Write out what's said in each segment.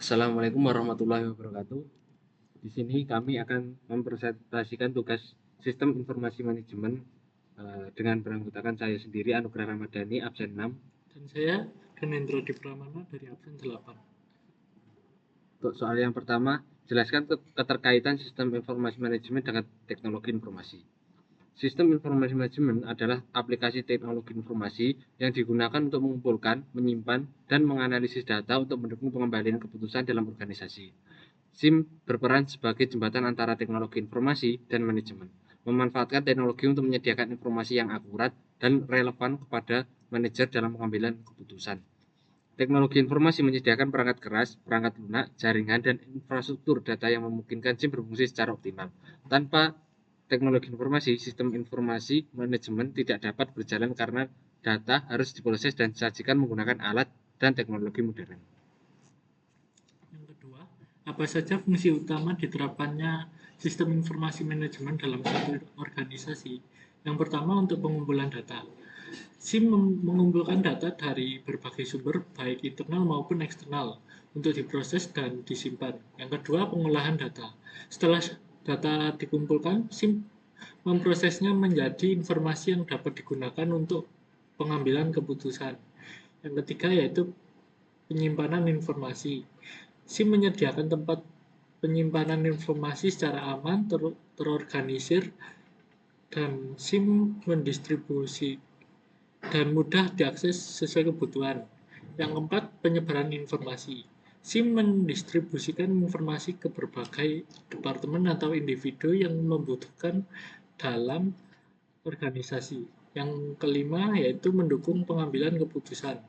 Assalamualaikum warahmatullahi wabarakatuh. Di sini kami akan mempresentasikan tugas Sistem Informasi Manajemen dengan beranggotakan saya sendiri Anugrah Ramadhani absen 6. Dan saya Ganendra Dipramana dari absen 8. Untuk soal yang pertama, jelaskan keterkaitan Sistem Informasi Manajemen dengan teknologi informasi. Sistem informasi manajemen adalah aplikasi teknologi informasi yang digunakan untuk mengumpulkan, menyimpan, dan menganalisis data untuk mendukung pengembalian keputusan dalam organisasi. SIM berperan sebagai jembatan antara teknologi informasi dan manajemen, memanfaatkan teknologi untuk menyediakan informasi yang akurat dan relevan kepada manajer dalam pengambilan keputusan. Teknologi informasi menyediakan perangkat keras, perangkat lunak, jaringan, dan infrastruktur data yang memungkinkan SIM berfungsi secara optimal. Tanpa teknologi informasi, sistem informasi manajemen tidak dapat berjalan karena data harus diproses dan disajikan menggunakan alat dan teknologi modern. Yang kedua, apa saja fungsi utama diterapkannya sistem informasi manajemen dalam suatu organisasi? Yang pertama, untuk pengumpulan data. SIM mengumpulkan data dari berbagai sumber, baik internal maupun eksternal, untuk diproses dan disimpan. Yang kedua, pengolahan data. Setelah data dikumpulkan, SIM memprosesnya menjadi informasi yang dapat digunakan untuk pengambilan keputusan. Yang ketiga, yaitu penyimpanan informasi. SIM menyediakan tempat penyimpanan informasi secara aman, terorganisir, dan SIM mendistribusi dan mudah diakses sesuai kebutuhan. Yang keempat, penyebaran informasi. SIM mendistribusikan informasi ke berbagai departemen atau individu yang membutuhkan dalam organisasi. Yang kelima, yaitu mendukung pengambilan keputusan.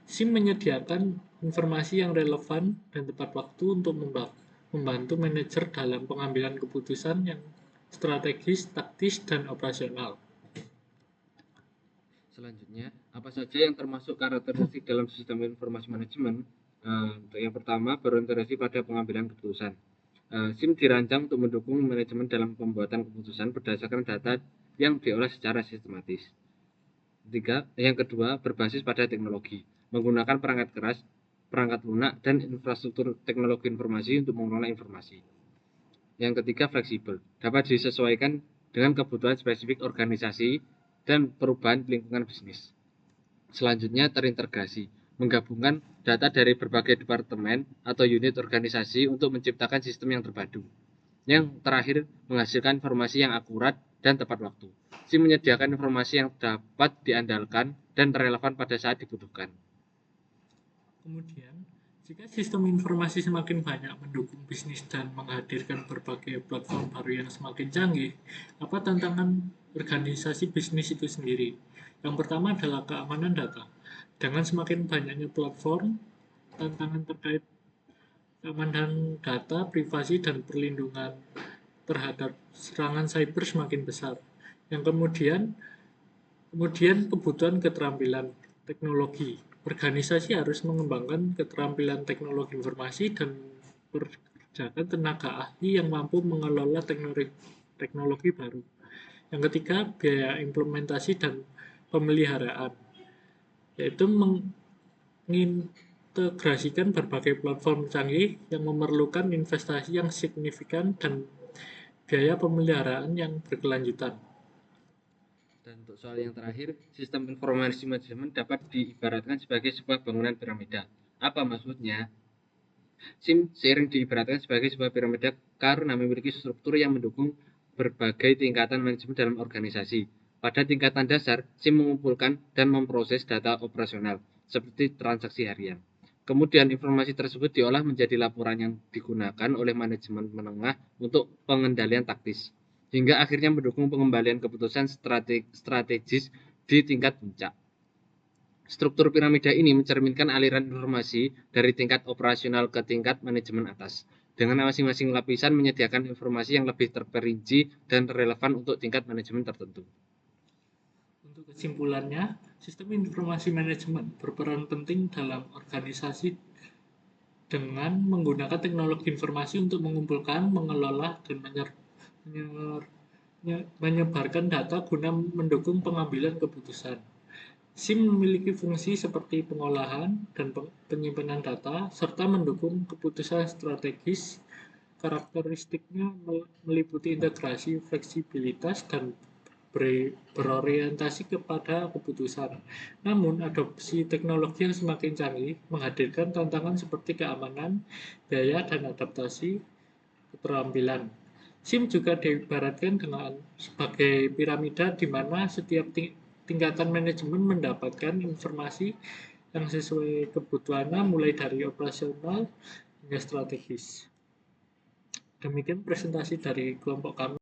SIM menyediakan informasi yang relevan dan tepat waktu untuk membantu manajer dalam pengambilan keputusan yang strategis, taktis, dan operasional. Selanjutnya, apa saja yang termasuk karakteristik dalam sistem informasi manajemen? Untuk yang pertama, berorientasi pada pengambilan keputusan. SIM dirancang untuk mendukung manajemen dalam pembuatan keputusan berdasarkan data yang diolah secara sistematis. Yang kedua, berbasis pada teknologi, menggunakan perangkat keras, perangkat lunak, dan infrastruktur teknologi informasi untuk mengelola informasi. Yang ketiga, fleksibel, dapat disesuaikan dengan kebutuhan spesifik organisasi dan perubahan lingkungan bisnis. Selanjutnya, terintegrasi, menggabungkan data dari berbagai departemen atau unit organisasi untuk menciptakan sistem yang terpadu. Yang terakhir, menghasilkan informasi yang akurat dan tepat waktu. SIM menyediakan informasi yang dapat diandalkan dan relevan pada saat dibutuhkan. Kemudian, jika sistem informasi semakin banyak mendukung bisnis dan menghadirkan berbagai platform baru yang semakin canggih, apa tantangan organisasi bisnis itu sendiri? Yang pertama adalah keamanan data. Dengan semakin banyaknya platform, tantangan terkait keamanan data, privasi, dan perlindungan terhadap serangan cyber semakin besar. Yang kemudian kebutuhan keterampilan teknologi. Organisasi harus mengembangkan keterampilan teknologi informasi dan mempekerjakan tenaga ahli yang mampu mengelola teknologi baru. Yang ketiga, biaya implementasi dan pemeliharaan, yaitu mengintegrasikan berbagai platform canggih yang memerlukan investasi yang signifikan dan biaya pemeliharaan yang berkelanjutan. Dan untuk soal yang terakhir, sistem informasi manajemen dapat diibaratkan sebagai sebuah bangunan piramida. Apa maksudnya? SIM seiring diibaratkan sebagai sebuah piramida karena memiliki struktur yang mendukung berbagai tingkatan manajemen dalam organisasi. Pada tingkatan dasar, SIM mengumpulkan dan memproses data operasional, seperti transaksi harian. Kemudian informasi tersebut diolah menjadi laporan yang digunakan oleh manajemen menengah untuk pengendalian taktis, hingga akhirnya mendukung pengembalian keputusan strategis di tingkat puncak. Struktur piramida ini mencerminkan aliran informasi dari tingkat operasional ke tingkat manajemen atas, dengan masing-masing lapisan menyediakan informasi yang lebih terperinci dan relevan untuk tingkat manajemen tertentu. Untuk kesimpulannya, sistem informasi manajemen berperan penting dalam organisasi dengan menggunakan teknologi informasi untuk mengumpulkan, mengelola, dan menyebarkan data guna mendukung pengambilan keputusan. SIM memiliki fungsi seperti pengolahan dan penyimpanan data, serta mendukung keputusan strategis. Karakteristiknya meliputi integrasi, fleksibilitas, dan berorientasi kepada keputusan. Namun, adopsi teknologi yang semakin canggih menghadirkan tantangan seperti keamanan, biaya, dan adaptasi keterampilan. SIM juga diibaratkan dengan sebagai piramida di mana setiap tingkatan manajemen mendapatkan informasi yang sesuai kebutuhannya mulai dari operasional hingga strategis. Demikian presentasi dari kelompok kami.